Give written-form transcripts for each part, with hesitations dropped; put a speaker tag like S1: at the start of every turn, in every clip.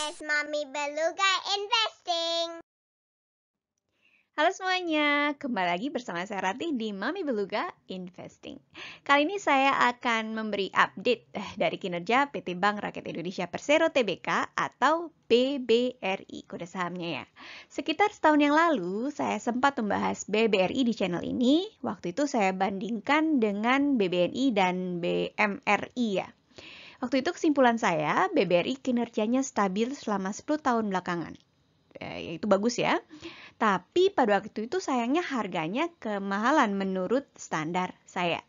S1: podcast Mami Beluga Investing.
S2: Halo semuanya, kembali lagi bersama saya Ratih di Mami Beluga Investing. Kali ini saya akan memberi update dari kinerja PT Bank Rakyat Indonesia Persero Tbk atau BBRI, kode sahamnya ya. Sekitar setahun yang lalu, saya sempat membahas BBRI di channel ini. Waktu itu saya bandingkan dengan BBNI dan BMRI ya. Waktu itu kesimpulan saya, BBRI kinerjanya stabil selama 10 tahun belakangan. Itu bagus ya. Tapi pada waktu itu sayangnya harganya kemahalan menurut standar saya.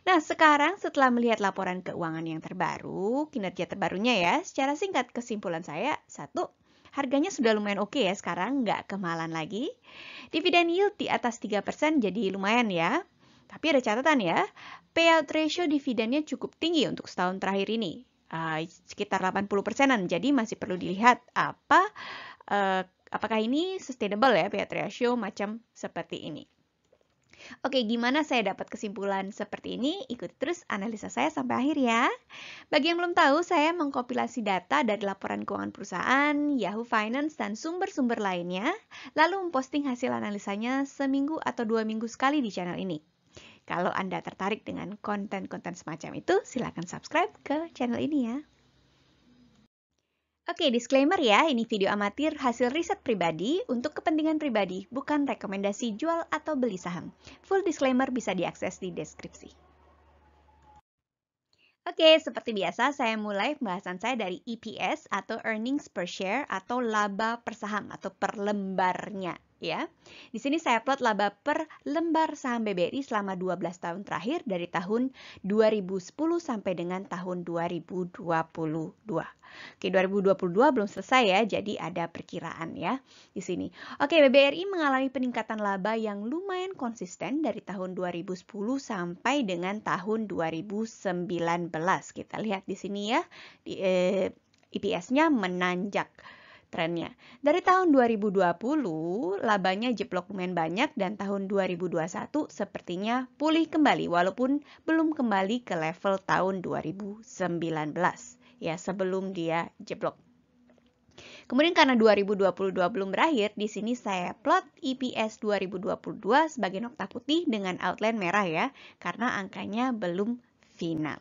S2: Nah, sekarang setelah melihat laporan keuangan yang terbaru, kinerja terbarunya ya, secara singkat kesimpulan saya, satu, harganya sudah lumayan oke ya sekarang, nggak kemahalan lagi. Dividen yield di atas 3% jadi lumayan ya. Tapi ada catatan ya, payout ratio dividennya cukup tinggi untuk setahun terakhir ini. Sekitar 80%-an, jadi masih perlu dilihat apakah ini sustainable ya payout ratio macam seperti ini. Oke, gimana saya dapat kesimpulan seperti ini? Ikuti terus analisa saya sampai akhir ya. Bagi yang belum tahu, saya mengkompilasi data dari laporan keuangan perusahaan, Yahoo Finance, dan sumber-sumber lainnya, lalu memposting hasil analisanya seminggu atau 2 minggu sekali di channel ini. Kalau Anda tertarik dengan konten-konten semacam itu, silakan subscribe ke channel ini ya. Oke, disclaimer ya, ini video amatir hasil riset pribadi untuk kepentingan pribadi, bukan rekomendasi jual atau beli saham. Full disclaimer bisa diakses di deskripsi. Oke, seperti biasa saya mulai pembahasan saya dari EPS atau Earnings Per Share atau laba per saham atau per lembarnya. Ya, di sini saya plot laba per lembar saham BBRI selama 12 tahun terakhir dari tahun 2010 sampai dengan tahun 2022. Oke, 2022 belum selesai ya, jadi ada perkiraan ya di sini. Oke, BBRI mengalami peningkatan laba yang lumayan konsisten dari tahun 2010 sampai dengan tahun 2019. Kita lihat di sini ya, EPS-nya menanjak trennya. Dari tahun 2020, labanya jeblok lumayan banyak dan tahun 2021 sepertinya pulih kembali walaupun belum kembali ke level tahun 2019 ya sebelum dia jeblok. Kemudian karena 2022 belum berakhir, di sini saya plot EPS 2022 sebagai nokta putih dengan outline merah ya, karena angkanya belum final.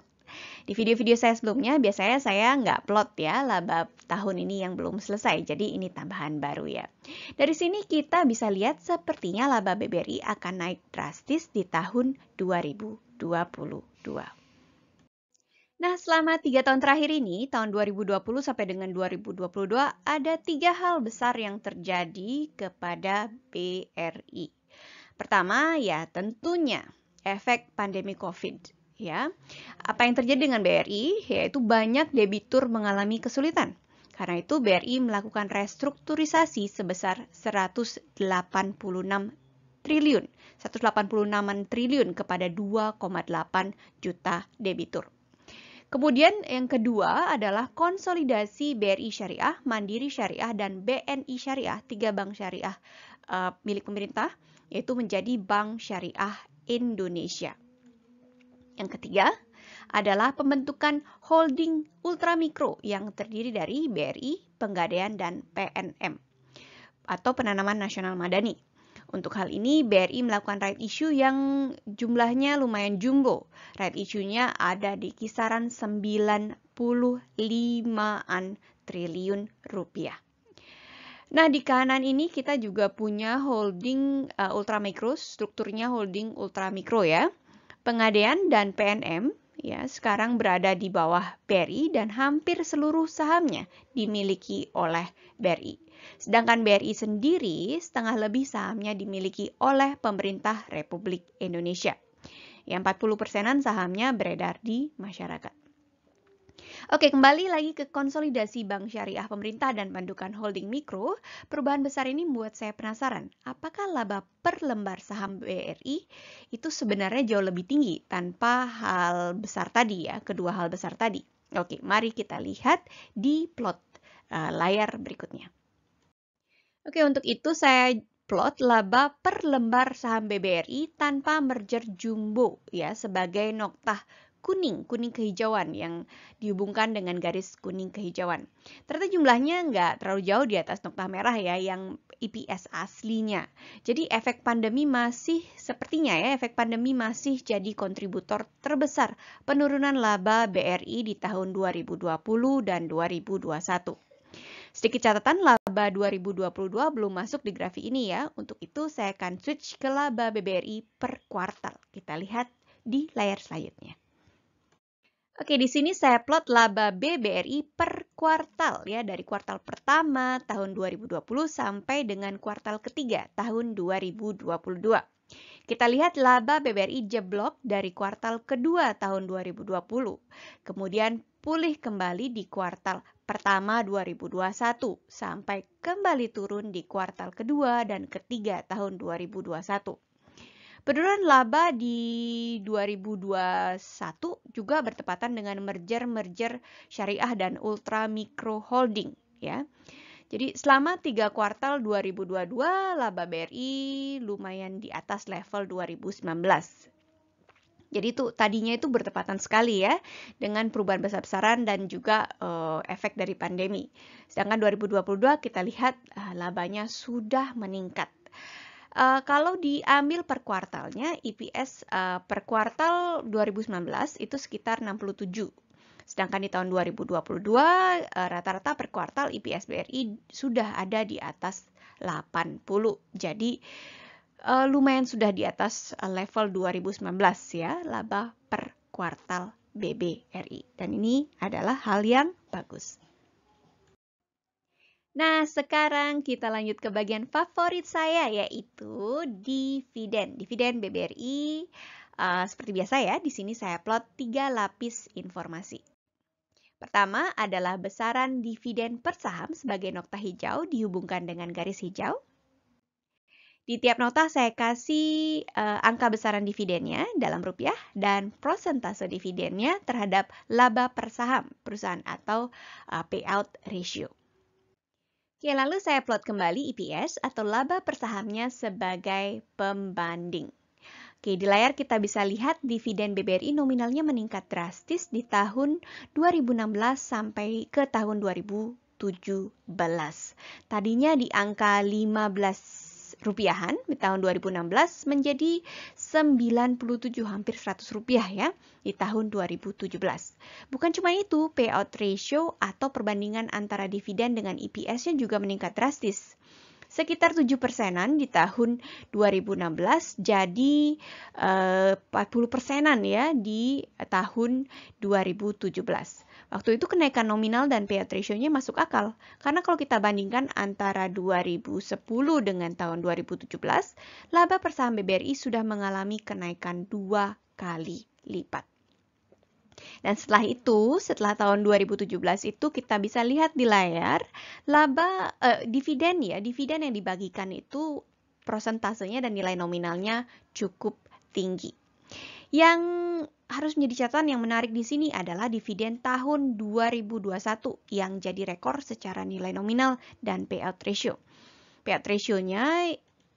S2: Di video-video saya sebelumnya, biasanya saya nggak plot ya laba tahun ini yang belum selesai, jadi ini tambahan baru ya. Dari sini kita bisa lihat sepertinya laba BBRI akan naik drastis di tahun 2022. Nah, selama 3 tahun terakhir ini, tahun 2020 sampai dengan 2022, ada 3 hal besar yang terjadi kepada BRI. Pertama, ya tentunya efek pandemi COVID. Ya, apa yang terjadi dengan BRI? Yaitu banyak debitur mengalami kesulitan. Karena itu BRI melakukan restrukturisasi sebesar 186 triliun kepada 2,8 juta debitur. Kemudian yang kedua adalah konsolidasi BRI Syariah, Mandiri Syariah, dan BNI Syariah, 3 bank syariah milik pemerintah, yaitu menjadi Bank Syariah Indonesia. Yang ketiga adalah pembentukan holding ultramikro yang terdiri dari BRI, Pegadaian, dan PNM atau Penanaman Nasional Madani. Untuk hal ini, BRI melakukan right issue yang jumlahnya lumayan jumbo. Right issue-nya ada di kisaran 95-an triliun rupiah. Nah, di kanan ini kita juga punya holding ultramikro, strukturnya holding ultramikro ya. Pegadaian dan PNM ya sekarang berada di bawah BRI dan hampir seluruh sahamnya dimiliki oleh BRI. Sedangkan BRI sendiri setengah lebih sahamnya dimiliki oleh pemerintah Republik Indonesia. Yang 40%-an sahamnya beredar di masyarakat. Oke, kembali lagi ke konsolidasi bank syariah pemerintah dan pembentukan holding mikro. Perubahan besar ini membuat saya penasaran, apakah laba per lembar saham BRI itu sebenarnya jauh lebih tinggi tanpa hal besar tadi ya, kedua hal besar tadi. Oke, mari kita lihat di plot layar berikutnya. Oke, untuk itu saya plot laba per lembar saham BBRI tanpa merger jumbo ya sebagai nokta kuning kehijauan yang dihubungkan dengan garis kuning kehijauan. Ternyata jumlahnya nggak terlalu jauh di atas nokta merah ya, yang EPS aslinya. Jadi efek pandemi masih jadi kontributor terbesar penurunan laba BRI di tahun 2020 dan 2021. Sedikit catatan, laba 2022 belum masuk di grafik ini ya. Untuk itu saya akan switch ke laba BBRI per kuartal. Kita lihat di layar selanjutnya. Oke, di sini saya plot laba BBRI per kuartal ya, dari kuartal pertama tahun 2020 sampai dengan kuartal ketiga tahun 2022. Kita lihat laba BBRI jeblok dari kuartal kedua tahun 2020. Kemudian pulih kembali di kuartal pertama 2021 sampai kembali turun di kuartal kedua dan ketiga tahun 2021. Penurunan laba di 2021 juga bertepatan dengan merger Syariah dan Ultra Micro Holding ya. Jadi selama 3 kuartal 2022 laba BRI lumayan di atas level 2019. Jadi tadinya itu bertepatan sekali ya dengan perubahan besar-besaran dan juga efek dari pandemi. Sedangkan 2022 kita lihat labanya sudah meningkat. Kalau diambil per kuartalnya, EPS per kuartal 2019 itu sekitar 67. Sedangkan di tahun 2022 rata-rata per kuartal EPS BRI sudah ada di atas 80. Jadi lumayan sudah di atas level 2019 ya, laba per kuartal BBRI. Dan ini adalah hal yang bagus. Nah, sekarang kita lanjut ke bagian favorit saya, yaitu dividen. Dividen BBRI, seperti biasa ya, di sini saya plot 3 lapis informasi. Pertama adalah besaran dividen per saham sebagai nokta hijau dihubungkan dengan garis hijau. Di tiap nokta saya kasih angka besaran dividennya dalam rupiah dan prosentase dividennya terhadap laba per saham perusahaan atau payout ratio. Oke, lalu saya plot kembali EPS atau laba per sahamnya sebagai pembanding. Oke, di layar kita bisa lihat dividen BBRI nominalnya meningkat drastis di tahun 2016 sampai ke tahun 2017. Tadinya di angka 15 rupiahan di tahun 2016 menjadi 97 hampir 100 rupiah ya di tahun 2017. Bukan cuma itu, payout ratio atau perbandingan antara dividen dengan EPS-nya juga meningkat drastis. Sekitar 7%-an di tahun 2016 jadi 40%-an ya di tahun 2017. Waktu itu kenaikan nominal dan payout ratio-nya masuk akal. Karena kalau kita bandingkan antara 2010 dengan tahun 2017, laba per saham BBRI sudah mengalami kenaikan 2 kali lipat. Dan setelah tahun 2017 itu kita bisa lihat di layar laba dividen yang dibagikan itu prosentasenya dan nilai nominalnya cukup tinggi. Yang harus menjadi catatan yang menarik di sini adalah dividen tahun 2021 yang jadi rekor secara nilai nominal dan payout ratio. Payout ratio-nya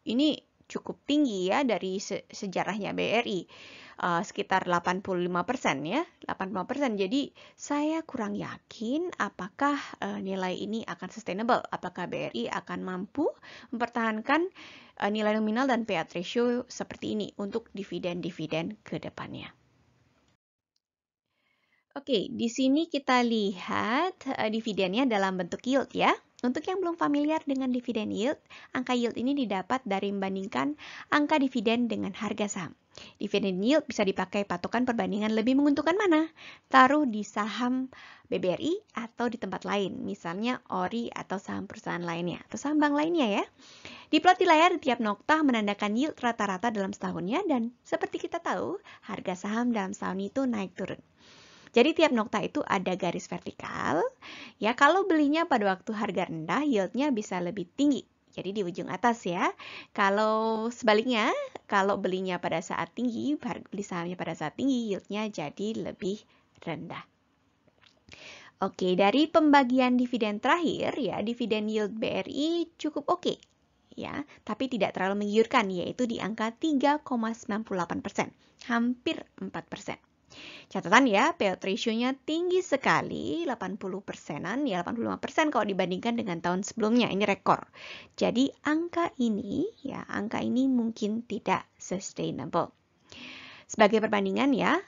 S2: ini cukup tinggi ya dari sejarahnya BRI. Sekitar 85% ya, 85%. Jadi saya kurang yakin apakah nilai ini akan sustainable, apakah BRI akan mampu mempertahankan nilai nominal dan payout ratio seperti ini untuk dividen-dividen ke depannya. Oke, di sini kita lihat dividennya dalam bentuk yield ya. Untuk yang belum familiar dengan dividen yield, angka yield ini didapat dari membandingkan angka dividen dengan harga saham. Dividen yield bisa dipakai patokan perbandingan lebih menguntungkan mana? Taruh di saham BBRI atau di tempat lain, misalnya ORI atau saham perusahaan lainnya, atau saham bank lainnya ya. Di plot di layar, tiap nokta menandakan yield rata-rata dalam setahunnya dan seperti kita tahu, harga saham dalam setahun itu naik turun. Jadi tiap nokta itu ada garis vertikal. Ya, kalau belinya pada waktu harga rendah, yieldnya bisa lebih tinggi. Jadi di ujung atas ya. Kalau sebaliknya, kalau belinya pada saat tinggi, beli sahamnya pada saat tinggi, yieldnya jadi lebih rendah. Oke, dari pembagian dividen terakhir ya, dividen yield BRI cukup oke. Ya, tapi tidak terlalu menggiurkan, yaitu di angka 3,98%, hampir 4%. Catatan ya, payout ratio-nya tinggi sekali, 80%-an, ya 85% kalau dibandingkan dengan tahun sebelumnya. Ini rekor. Jadi angka ini mungkin tidak sustainable. Sebagai perbandingan ya,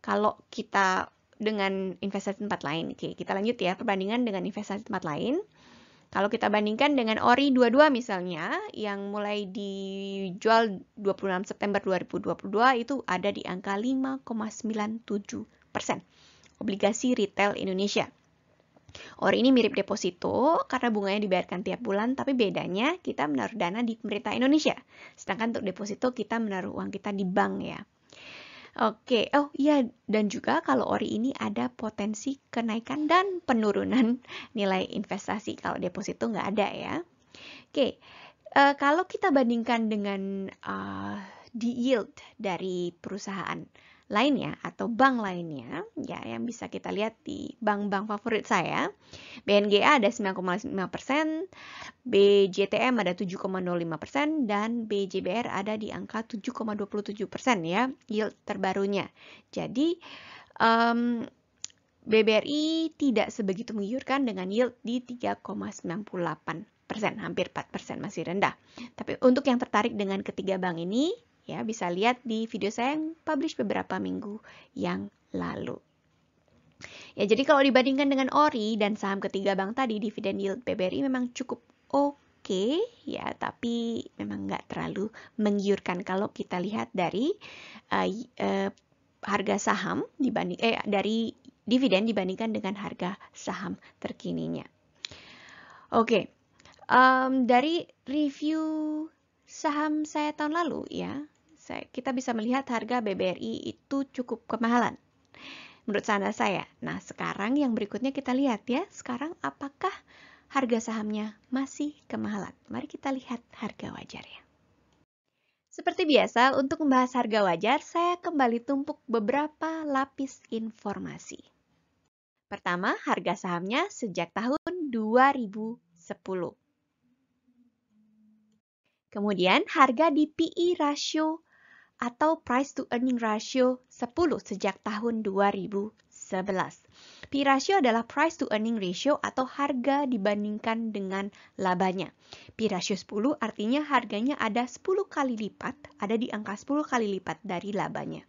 S2: kalau kita dengan investasi tempat lain, oke, kita lanjut ya, perbandingan dengan investasi tempat lain. Kalau kita bandingkan dengan ORI 22 misalnya, yang mulai dijual 26 September 2022 itu ada di angka 5,97%. Obligasi retail Indonesia. ORI ini mirip deposito karena bunganya dibayarkan tiap bulan, tapi bedanya kita menaruh dana di pemerintah Indonesia. Sedangkan untuk deposito kita menaruh uang kita di bank ya. Oke, oh iya, dan juga kalau ORI ini ada potensi kenaikan dan penurunan nilai investasi. Kalau deposito nggak ada ya. Oke, kalau kita bandingkan dengan di yield dari perusahaan lainnya atau bank lainnya, ya yang bisa kita lihat di bank-bank favorit saya, BNGA ada 9,5%, BJTM ada 7,05%, dan BJBR ada di angka 7,27% ya, yield terbarunya. Jadi, BBRI tidak sebegitu menggiurkan dengan yield di 3,98%, hampir 4%, masih rendah. Tapi untuk yang tertarik dengan ketiga bank ini, ya bisa lihat di video saya yang publish beberapa minggu yang lalu. Ya, jadi kalau dibandingkan dengan ORI dan saham ketiga bank tadi, dividen yield BBRI memang cukup oke, ya, tapi memang nggak terlalu menggiurkan kalau kita lihat dari harga saham dari dividen dibandingkan dengan harga saham terkininya. Oke, dari review saham saya tahun lalu ya, kita bisa melihat harga BBRI itu cukup kemahalan menurut standar saya. Nah, sekarang yang berikutnya kita lihat ya, sekarang apakah harga sahamnya masih kemahalan? Mari kita lihat harga wajarnya. Seperti biasa, untuk membahas harga wajar, saya kembali tumpuk beberapa lapis informasi. Pertama, harga sahamnya sejak tahun 2010. Kemudian, harga di PE ratio atau price to earning ratio 10 sejak tahun 2011. PE ratio adalah price to earning ratio atau harga dibandingkan dengan labanya. PE ratio 10 artinya harganya ada 10 kali lipat, ada di angka 10 kali lipat dari labanya.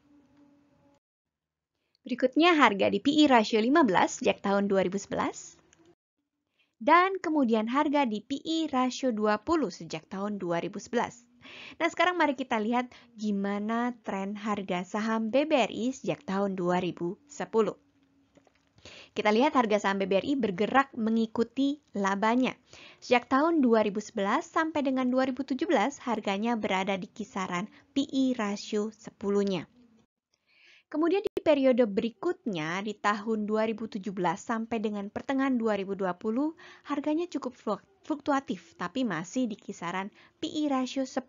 S2: Berikutnya harga di PE ratio 15 sejak tahun 2011. Dan kemudian harga di PE ratio 20 sejak tahun 2011. Nah, sekarang mari kita lihat gimana tren harga saham BBRI sejak tahun 2010. Kita lihat harga saham BBRI bergerak mengikuti labanya. Sejak tahun 2011 sampai dengan 2017, harganya berada di kisaran PE ratio 10-nya. Kemudian di periode berikutnya, di tahun 2017 sampai dengan pertengahan 2020, harganya cukup fluktuatif, tapi masih di kisaran PE ratio 10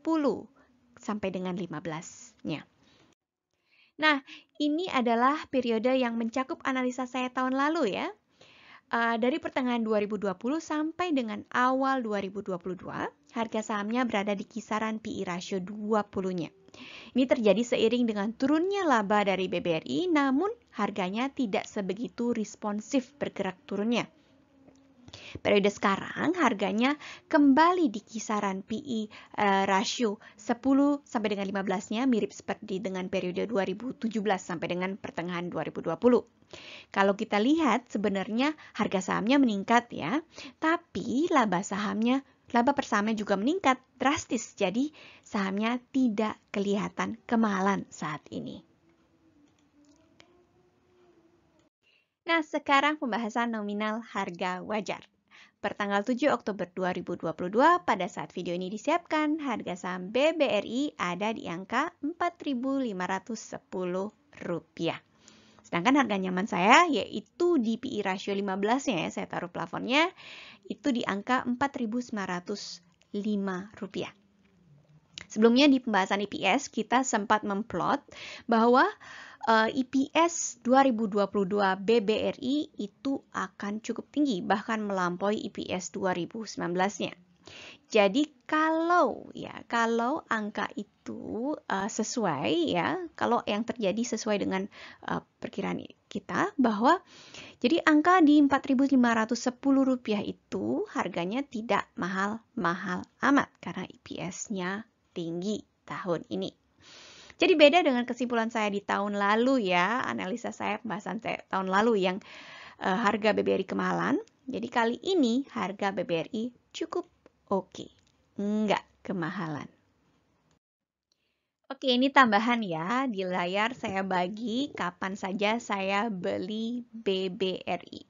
S2: sampai dengan 15-nya. Nah, ini adalah periode yang mencakup analisa saya tahun lalu ya. Dari pertengahan 2020 sampai dengan awal 2022, harga sahamnya berada di kisaran PE ratio 20-nya. Ini terjadi seiring dengan turunnya laba dari BBRI, namun harganya tidak sebegitu responsif bergerak turunnya. Periode sekarang harganya kembali di kisaran PE ratio 10 sampai dengan 15-nya, mirip seperti dengan periode 2017 sampai dengan pertengahan 2020. Kalau kita lihat sebenarnya harga sahamnya meningkat ya, tapi laba per sahamnya juga meningkat drastis, jadi sahamnya tidak kelihatan kemahalan saat ini. Nah, sekarang pembahasan nominal harga wajar. Pertanggal 7 Oktober 2022, pada saat video ini disiapkan, harga saham BBRI ada di angka Rp4.510. Sedangkan harga nyaman saya, yaitu di PE ratio 15-nya ya, saya taruh plafonnya, itu di angka Rp4.905. Sebelumnya di pembahasan EPS, kita sempat memplot bahwa EPS 2022 BBRI itu akan cukup tinggi, bahkan melampaui EPS 2019-nya. Jadi kalau angka itu sesuai ya, kalau yang terjadi sesuai dengan perkiraan kita bahwa jadi angka di Rp4.510 itu harganya tidak mahal-mahal amat karena EPS-nya tinggi tahun ini. Jadi beda dengan kesimpulan saya di tahun lalu ya, analisa saya, pembahasan saya tahun lalu yang harga BBRI kemahalan. Jadi kali ini harga BBRI cukup oke, nggak kemahalan. Oke, ini tambahan ya. Di layar saya bagi kapan saja saya beli BBRI.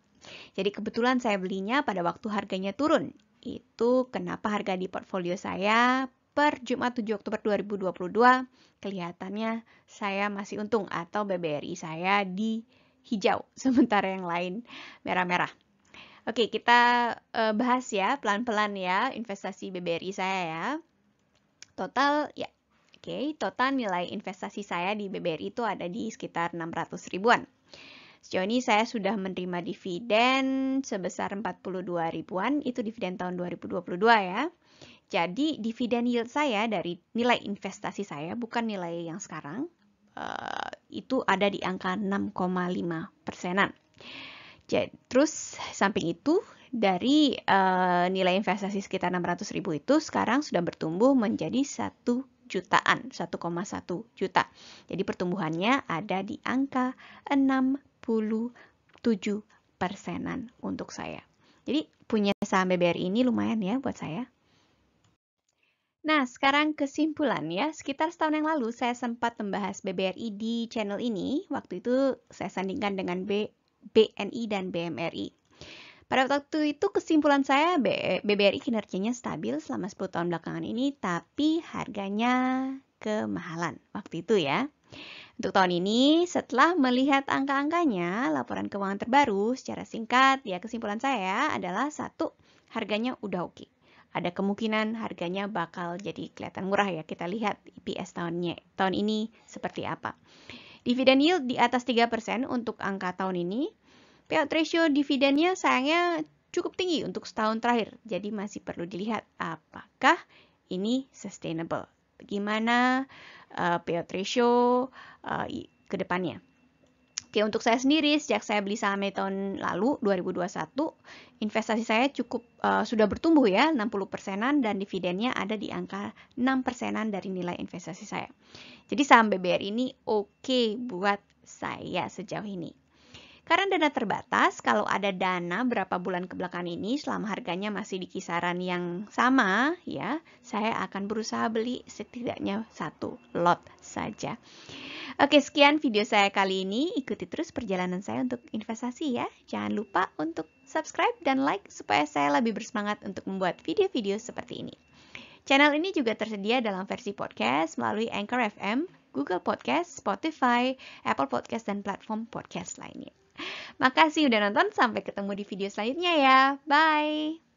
S2: Jadi kebetulan saya belinya pada waktu harganya turun. Itu kenapa harga di portfolio saya per Jumat 7 Oktober 2022 kelihatannya saya masih untung atau BBRI saya di hijau, sementara yang lain merah-merah. Oke, kita bahas ya pelan-pelan ya investasi BBRI saya ya. Total ya, total nilai investasi saya di BBRI itu ada di sekitar 600 ribuan. Sejauh ini saya sudah menerima dividen sebesar 42 ribuan, itu dividen tahun 2022 ya. Jadi dividen yield saya dari nilai investasi saya, bukan nilai yang sekarang, itu ada di angka 6,5%-an. Terus samping itu dari nilai investasi sekitar 600 ribu itu sekarang sudah bertumbuh menjadi 1 jutaan, 1,1 juta. Jadi pertumbuhannya ada di angka 67%-an untuk saya. Jadi punya saham BBRI ini lumayan ya buat saya. Nah, sekarang kesimpulan ya. Sekitar setahun yang lalu saya sempat membahas BBRI di channel ini. Waktu itu saya sandingkan dengan BNI dan BMRI. Pada waktu itu kesimpulan saya BBRI kinerjanya stabil selama 10 tahun belakangan ini, tapi harganya kemahalan waktu itu ya. Untuk tahun ini, setelah melihat angka-angkanya, laporan keuangan terbaru, secara singkat, ya kesimpulan saya adalah 1, harganya udah oke. Ada kemungkinan harganya bakal jadi kelihatan murah ya. Kita lihat EPS tahun ini seperti apa. Dividen yield di atas 3% untuk angka tahun ini. Payout ratio dividennya sayangnya cukup tinggi untuk setahun terakhir. Jadi masih perlu dilihat apakah ini sustainable. Bagaimana payout ratio ke depannya. Oke, untuk saya sendiri, sejak saya beli sahamnya tahun lalu, 2021, investasi saya cukup sudah bertumbuh ya, 60%-an dan dividennya ada di angka 6%-an dari nilai investasi saya. Jadi saham BBRI ini oke buat saya sejauh ini. Karena dana terbatas, kalau ada dana berapa bulan kebelakang ini, selama harganya masih di kisaran yang sama, ya, saya akan berusaha beli setidaknya 1 lot saja. Oke, sekian video saya kali ini. Ikuti terus perjalanan saya untuk investasi ya. Jangan lupa untuk subscribe dan like supaya saya lebih bersemangat untuk membuat video-video seperti ini. Channel ini juga tersedia dalam versi podcast melalui Anchor FM, Google Podcast, Spotify, Apple Podcast, dan platform podcast lainnya. Makasih udah nonton, sampai ketemu di video selanjutnya ya. Bye!